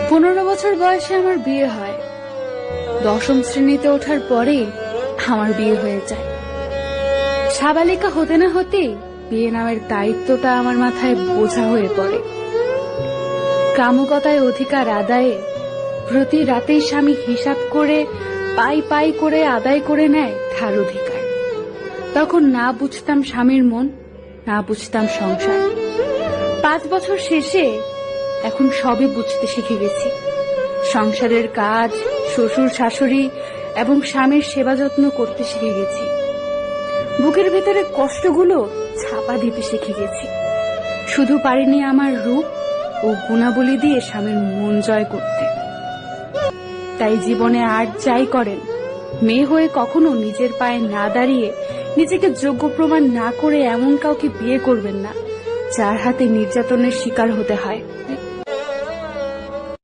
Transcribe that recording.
15 বছর বয়সে আমার বিয়ে হয়। 10ম শ্রেণীতে ওঠার পরেই আমার বিয়ে হয়ে যায়। সাবালিকা হতে না হতেই বিয়ে নামের দায়িত্বটা আমার মাথায় বোঝা হয়ে পড়ে। কামুকতায় অধিকার আদায়ে প্রতি রাতেই স্বামী হিসাব করে পাই পাই করে আদায় করে নেয় তার অধিকার। তখন না বুঝতাম স্বামীর মন, না বুঝতাম সংসার। 5 বছর শেষে এখন সবই বুঝতে শিখে গেছি। সংসারের কাজ, শ্বশুর শাশুড়ি এবং স্বামীর সেবা যত্ন করতে শিখে গেছি। বুকের ভেতরে কষ্টগুলো ছাপা দিতে শিখে গেছি। শুধু পারিনি আমার রূপ ও গুণাবলী দিয়ে স্বামীর মন জয় করতে। তাই জীবনে আর যাই করেন, মেয়ে হয়ে কখনো নিজের পায়ে না দাঁড়িয়ে, নিজেকে যোগ্য প্রমাণ না করে এমন কাউকে বিয়ে করবেন না যার হাতে নির্যাতনের শিকার হতে হয়।